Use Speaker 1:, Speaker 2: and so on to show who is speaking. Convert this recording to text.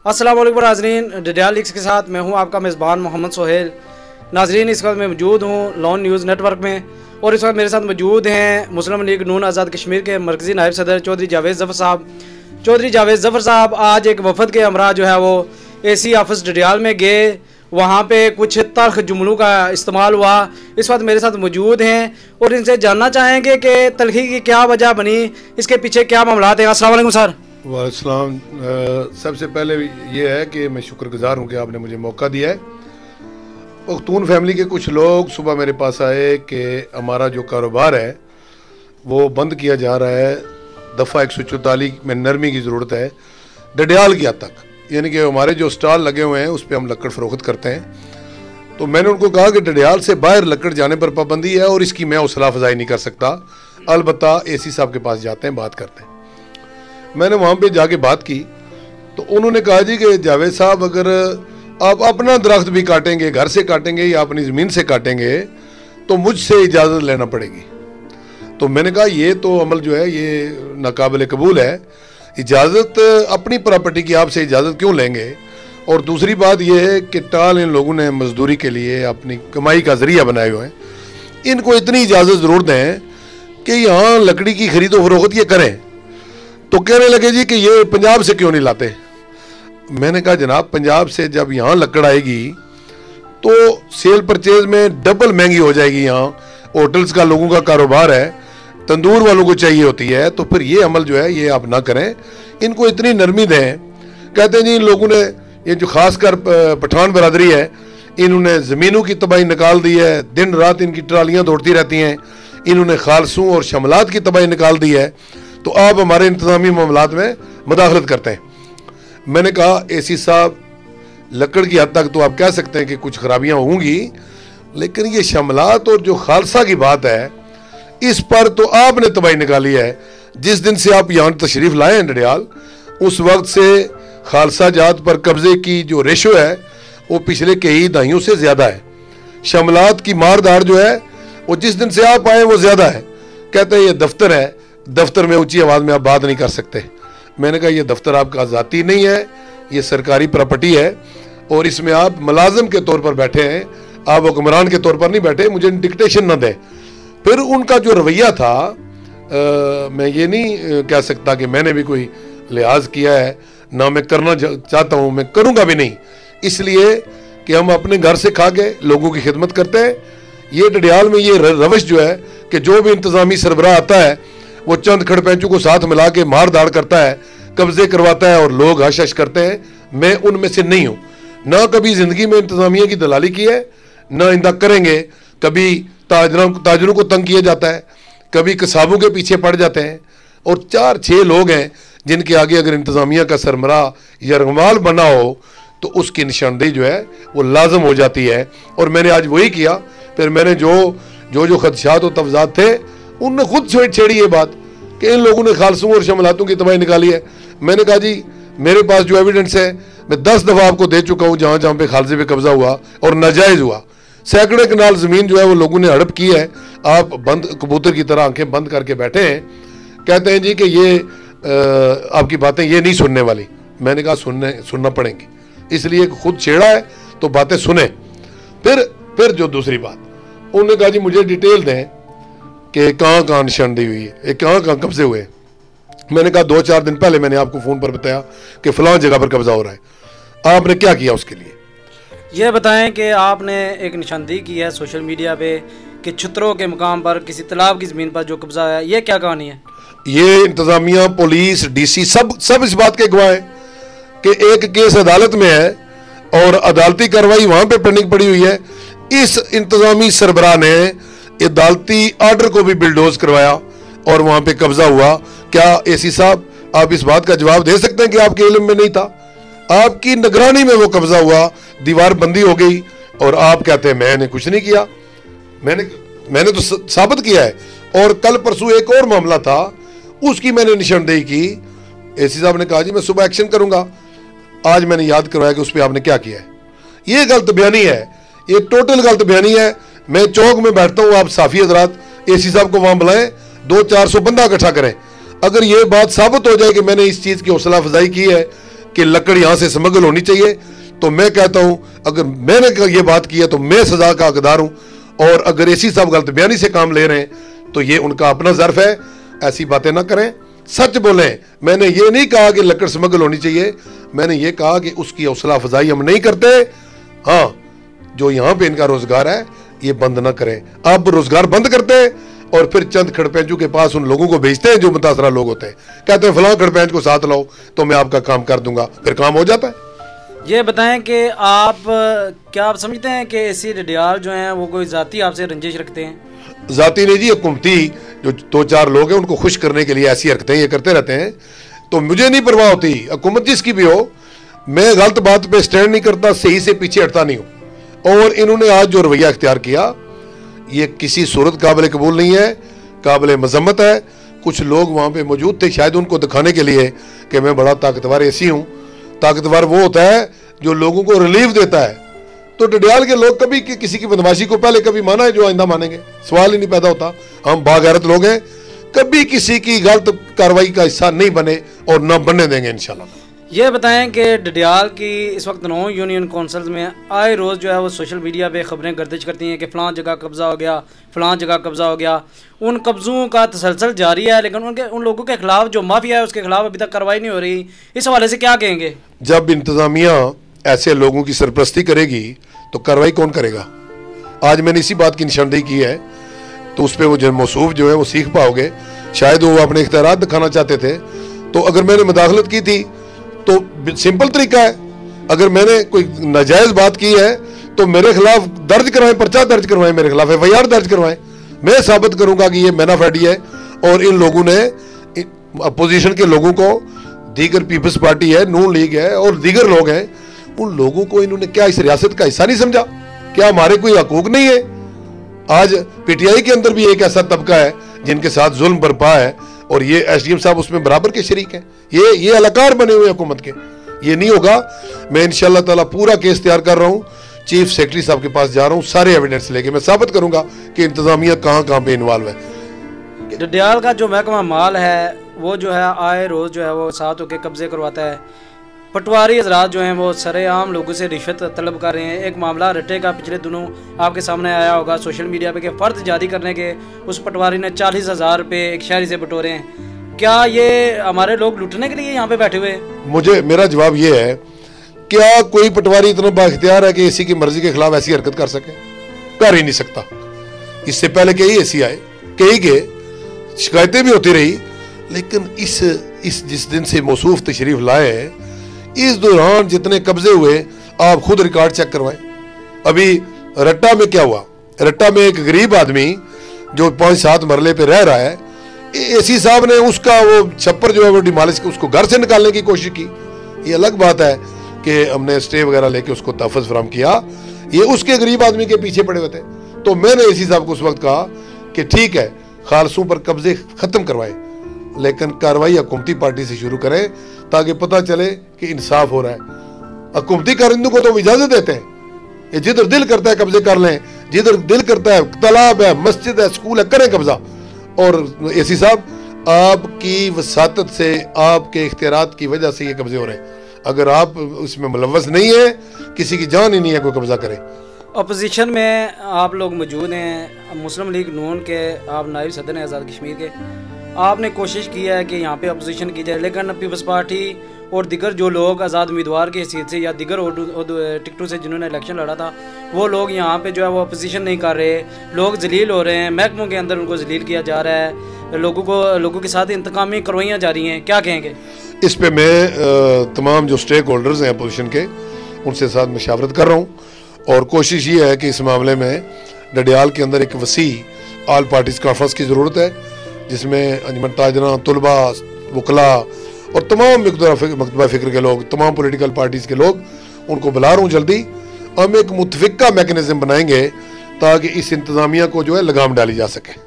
Speaker 1: अस्सलाम वालेकुम नाज़रीन, डडियाल लीक्स के साथ मैं हूं आपका मेज़बान मोहम्मद सोहेल। नाज़रीन, इस वक्त मैं मौजूद हूं लॉन न्यूज़ नेटवर्क में और इस वक्त मेरे साथ मौजूद हैं मुस्लिम लीग नून आज़ाद कश्मीर के मरकज़ी नायब सदर चौधरी जावेद ज़फ़र साहब। चौधरी जावेद ज़फ़र साहब आज एक वफद के हमरा जो है वो AC ऑफिस डडियाल में गए, वहाँ पे कुछ तल्ख़ जुमलों का इस्तेमाल हुआ। इस वक्त मेरे साथ मौजूद हैं और इनसे जानना चाहेंगे कि तल्ख़ी की क्या वजह बनी, इसके पीछे क्या मामला हैं। अस्सलाम वालेकुम सर।
Speaker 2: वालेकुम। सबसे पहले ये है कि मैं शुक्रगुजार हूँ कि आपने मुझे मौका दिया है। पख्तून फैमिली के कुछ लोग सुबह मेरे पास आए कि हमारा जो कारोबार है वो बंद किया जा रहा है, दफ़ा 144 में नरमी की ज़रूरत है डडियाल की हद तक, यानी कि हमारे जो स्टॉल लगे हुए हैं उस पर हम लकड़ फ़रोख्त करते हैं। तो मैंने उनको कहा कि डडियाल से बाहर लकड़ जाने पर पाबंदी है और इसकी मैं हौसला अफजाई नहीं कर सकता, अलबत्ता AC साहब के पास जाते हैं, बात करते हैं। मैंने वहाँ पे जाके बात की तो उन्होंने कहा जी कि जावेद साहब, अगर आप अपना दरख्त भी काटेंगे, घर से काटेंगे या अपनी ज़मीन से काटेंगे, तो मुझसे इजाज़त लेना पड़ेगी। तो मैंने कहा ये तो अमल जो है ये नाकाबिल कबूल है, इजाज़त अपनी प्रॉपर्टी की आपसे इजाज़त क्यों लेंगे। और दूसरी बात यह है कि टाल इन लोगों ने मजदूरी के लिए अपनी कमाई का ज़रिया बनाए हुए हैं, इनको इतनी इजाज़त ज़रूर दें कि यहाँ लकड़ी की खरीद व फरोख्त ये करें। तो कहने लगे जी कि ये पंजाब से क्यों नहीं लाते। मैंने कहा जनाब, पंजाब से जब यहाँ लकड़ आएगी तो सेल परचेज में डबल महंगी हो जाएगी। यहाँ होटल्स का लोगों का कारोबार है, तंदूर वालों को चाहिए होती है, तो फिर ये अमल जो है ये आप ना करें, इनको इतनी नरमी दें। कहते हैं जी इन लोगों ने, ये जो खासकर पठान बरादरी है, इन्होंने ज़मीनों की तबाही निकाल दी है, दिन रात इनकी ट्रालियाँ दौड़ती रहती हैं, इन्होंने खालसों और शमलात की तबाही निकाल दी है, तो आप हमारे इंतज़ामी मामलात में मुदाखलत करते हैं। मैंने कहा AC साहब, लकड़ की हद तक तो आप कह सकते हैं कि कुछ खराबियां होंगी, लेकिन ये शमलात और जो खालसा की बात है इस पर तो आपने तबाही निकाली है। जिस दिन से आप यहाँ तशरीफ़ लाए हैं डडियाल, उस वक्त से खालसा जात पर कब्ज़े की जो रेशो है वो पिछले कई दहाइयों से ज़्यादा है। शमलात की मारदार जो है वो जिस दिन से आप आए वो ज़्यादा है। कहते हैं ये दफ्तर है, दफ्तर में ऊंची आवाज़ में आप बात नहीं कर सकते। मैंने कहा ये दफ्तर आपका ज़ाती नहीं है, ये सरकारी प्रॉपर्टी है और इसमें आप मुलाजिम के तौर पर बैठे हैं, आप हुक्मरान के तौर पर नहीं बैठे, मुझे डिक्टेशन न दें। फिर उनका जो रवैया था, मैं ये नहीं कह सकता कि मैंने भी कोई लिहाज किया है, ना मैं करना चाहता हूँ, मैं करूँगा भी नहीं, इसलिए कि हम अपने घर से खा के लोगों की खिदमत करते हैं। ये डडियाल में ये रवश जो है कि जो भी इंतज़ामी सरबराह आता है वो चंद खड़पैंचों को साथ मिला के मार दाड़ करता है, कब्जे करवाता है और लोग हश हश करते हैं। मैं उनमें से नहीं हूँ, ना कभी ज़िंदगी में इंतज़ामिया की दलाली की है, ना इंदा करेंगे। कभी ताजरों को तंग किया जाता है, कभी कसाबों के पीछे पड़ जाते हैं, और 4-6 लोग हैं जिनके आगे अगर इंतज़ामिया का सरबराह या रंगमाल बना हो तो उसकी निशानदेही जो है वो लाजम हो जाती है। और मैंने आज वही किया। फिर मैंने जो खदशात और तफजात थे उनने खुद छेड़ी ये बात कि इन लोगों ने खालसों और शमलातों की तबाही निकाली है। मैंने कहा जी मेरे पास जो एविडेंस है मैं 10 दफ़ा आपको दे चुका हूँ, जहाँ जहाँ पे खालसे पे कब्जा हुआ और नाजायज़ हुआ, सैकड़े कनाल ज़मीन जो है वो लोगों ने हड़प की है। आप बंद कबूतर की तरह आंखें बंद करके बैठे हैं, कहते हैं जी कि ये आपकी बातें ये नहीं सुनने वाली। मैंने कहा सुनना पड़ेंगी, इसलिए खुद छेड़ा है तो बातें सुने। फिर जो दूसरी बात, उन्होंने कहा जी मुझे डिटेल दें कि कहाँ निशानदेही हुई है, कहाँ कब्जे हुए। मैंने कहा 2-4 दिन पहले मैंने आपको फ़ोन पर बताया कि फ़लाँ जगह पर कब्जा हो रहा है, आपने क्या किया उसके लिए?
Speaker 1: ये बताएं कि आपने एक निशानदेही की है सोशल मीडिया पे कि छुत्रों के मुकाम पर किसी तालाब की ज़मीन पर जो कब्जा है, ये क्या कहानी है?
Speaker 2: ये इंतज़ामिया, पुलिस, DC सब इस बात के गवाह हैं कि एक केस अदालत में है और अदालती कार्रवाई वहाँ पर पेंडिंग पड़ी हुई है। इस इंतज़ामी सरबराह ने अदालती आर्डर को भी बिल्डोज करवाया और वहाँ पे कब्जा हुआ। क्या AC साहब आप इस बात का जवाब दे सकते हैं कि आपके इल्म में नहीं था? आपकी निगरानी में वो कब्जा हुआ, दीवार बंदी हो गई और आप कहते हैं मैंने कुछ नहीं किया। मैंने तो साबित किया है। और कल परसों एक और मामला था, उसकी मैंने निशानदेही की। AC साहब ने कहा जी मैं सुबह एक्शन करूंगा। आज मैंने याद करवाया कि उस पर आपने क्या किया है। ये गलत बयानी है, ये टोटल गलत बयानी है। मैं चौक में बैठता हूँ, आप साफ़ी हजरात AC साहब को वहाँ बुलाएं, 200-400 बंदा इकट्ठा करें। अगर ये बात साबित हो जाए कि मैंने इस चीज़ की हौसला अफजाई की है कि लकड़ यहाँ से स्मगल होनी चाहिए, तो मैं कहता हूँ अगर मैंने ये बात की है तो मैं सजा का हकदार हूँ, और अगर एसी साहब गलत बयानी से काम ले रहे हैं तो ये उनका अपना ज़र्फ है। ऐसी बातें ना करें, सच बोलें। मैंने ये नहीं कहा कि लकड़ स्मगल होनी चाहिए, मैंने ये कहा कि उसकी हौसला अफजाई हम नहीं करते। हाँ, जो यहाँ पे इनका रोजगार है ये बंद ना करें। अब रोजगार बंद करते हैं और फिर चंद खड़पेंचों के पास उन लोगों को भेजते हैं जो मुतासरा लोग होते हैं, कहते हैं फलां खड़पेंच को साथ लाओ तो मैं आपका काम कर दूंगा, फिर काम हो जाता है।
Speaker 1: ये बताएं कि क्या आप समझते हैं कि एसी डडियाल जो हैं वो कोई जाती आपसे रंजिश रखते हैं?
Speaker 2: जाती नहीं जी, हुकूमती जो 2-4 लोग हैं उनको खुश करने के लिए ऐसी हरकतें ये करते रहते हैं। तो मुझे नहीं परवाह होती, हुकूमत जिसकी भी हो, मैं गलत बात पे स्टैंड नहीं करता, सही से पीछे हटता नहीं हूँ। और इन्होंने आज जो रवैया इख्तियार किया ये किसी सूरत काबिल कबूल नहीं है, काबिल मजम्मत है। कुछ लोग वहाँ पे मौजूद थे शायद उनको दिखाने के लिए कि मैं बड़ा ताकतवर एसी हूँ। ताकतवर वो होता है जो लोगों को रिलीफ देता है। तो डडियाल के लोग कभी किसी की बदमाशी को पहले कभी माना है जो आइंदा मानेंगे? सवाल ही नहीं पैदा होता। हम बागैरत लोग हैं, कभी किसी की गलत कार्रवाई का हिस्सा नहीं बने और न बनने देंगे इंशाल्लाह।
Speaker 1: ये बताएं कि डडियाल की इस वक्त 9 यूनियन काउंसिल में आए रोज़ जो है वो सोशल मीडिया पे खबरें गर्दिश करती हैं कि फ़लाँ जगह कब्ज़ा हो गया, फ़लाँ जगह कब्ज़ा हो गया। उन कब्ज़ों का तसलसल जारी है, लेकिन उन लोगों के खिलाफ जो माफिया है उसके खिलाफ अभी तक कार्रवाई नहीं हो रही। इस हवाले से क्या कहेंगे?
Speaker 2: जब इंतज़ामिया ऐसे लोगों की सरपरस्ती करेगी तो कार्रवाई कौन करेगा? आज मैंने इसी बात की निशानदेही की है, तो उस पर वो जो मौसूफ जो है वो सीख पाओगे। शायद वो अपने इख्तियारात दिखाना चाहते थे। तो अगर मैंने मुदाखलत की थी तो सिंपल तरीका है, अगर मैंने कोई नाजायज बात की है तो मेरे खिलाफ दर्ज करवाएं, पर्चा दर्ज करवाएं, मेरे खिलाफ FIR दर्ज करवाएं। मैं साबित करूंगा कि ये मैनाफैडी है और इन लोगों ने अपोजिशन के लोगों को, दीगर पीपल्स पार्टी है, नून लीग है और दीगर लोग हैं, उन लोगों को इन्होंने क्या इस रियासत का हिस्सा नहीं समझा? क्या हमारे कोई हकूक नहीं है? आज PTI के अंदर भी एक ऐसा तबका है जिनके साथ जुल्म बरपा है और ये SDM साहब उसमें बराबर के शरीक हैं। ये अलकार बने हुए हुकूमत के। ये नहीं होगा। मैं इंशाल्लाह ताला पूरा केस तैयार कर रहा हूँ, चीफ सेक्रेटरी साहब के पास जा रहा हूँ, सारे एविडेंस लेके मैं साबित करूंगा कि इंतजामिया कहाँ पे इन्वॉल्व है।
Speaker 1: डडियाल का जो महकमा माल है वो जो है आए रोज़ जो है वो साथ होकर कब्जे करवाता है। पटवारी हजरात जो हैं वो सरेआम लोगों से रिश्वत तलब कर रहे हैं। एक मामला रट्टे का पिछले दिनों आपके सामने आया होगा सोशल मीडिया पे कि फ़र्द जारी करने के उस पटवारी ने 40,000 रुपये एक शहरी से बटोरे हैं। क्या ये हमारे लोग लूटने के लिए यहाँ पे बैठे हुए हैं?
Speaker 2: मेरा जवाब ये है, क्या कोई पटवारी इतना बाख्तियार है कि एसी की मर्जी के खिलाफ ऐसी हरकत कर सके? कर ही नहीं सकता। इससे पहले कई एसी आए, कई गए, शिकायतें भी होती रही, लेकिन इस जिस दिन से मौसूफ तशरीफ लाए हैं इस दौरान जितने कब्जे हुए आप खुद रिकॉर्ड चेक करवाएं। अभी रट्टा में क्या हुआ? रट्टा में एक गरीब आदमी जो 5-7 मरले पे रह रहा है, एसी साहब ने उसका वो छप्पर जो है वो डिमॉलिश उसको घर से निकालने की कोशिश की। ये अलग बात है कि हमने स्टे वगैरह लेके उसको तहफ़्फ़ुज़ फराहम किया, ये उसके गरीब आदमी के पीछे पड़े हुए थे। तो मैंने एसी साहब को उस वक्त कहा कि ठीक है, खालसों पर कब्जे खत्म करवाए, लेकिन कार्रवाई हुकूमती पार्टी से शुरू करें ताकि पता चले कि इंसाफ हो रहा है। हुकूमती कारिंदों को तो इजाजत देते हैं, ये जिधर दिल करता है कब्जे कर लें, जिधर दिल करता है, तालाब है, मस्जिद है, स्कूल है, करें कब्जा। और एसी साहब आपकी वसातत से, आपके इख्तियारात की वजह से ये कब्जे हो रहे हैं। अगर आप उसमें मुलव्वस नहीं है, किसी की जान ही नहीं है कोई कब्जा करे।
Speaker 1: अपोजिशन में आप लोग मौजूद हैं, मुस्लिम लीग नून के आप नायब सदर हैं आज़ाद कश्मीर के। आपने कोशिश की है कि यहाँ पे अपोजिशन की जाए, लेकिन पीपल्स पार्टी और दिगर जो लोग आज़ाद उम्मीदवार की हैसियत से या दिगर टिकटों से जिन्होंने इलेक्शन लड़ा था वो लोग यहाँ पे जो है वो अपोजिशन नहीं कर रहे। लोग जलील हो रहे हैं, महकमों के अंदर उनको जलील किया जा रहा है, लोगों के साथ इंतकामी कार्रवाइयाँ जारी हैं। क्या कहेंगे
Speaker 2: इस पे? मैं तमाम जो स्टेक होल्डर्स हैं अपोजिशन के, उनसे साथ मशावरत कर रहा हूँ और कोशिश ये है कि इस मामले में डडियाल के अंदर एक वसी ऑल पार्टीज़ कॉन्फ्रेंस की ज़रूरत है, जिसमें अंजुमन ताजरा, तुलबा, वकला और तमाम मकतबा फ़िक्र के लोग, तमाम पॉलिटिकल पार्टीज़ के लोग, उनको बुला रहा हूँ जल्दी। हम एक मुतफ़िका मैकेनिज़्म बनाएंगे ताकि इस इंतज़ामिया को जो है लगाम डाली जा सके।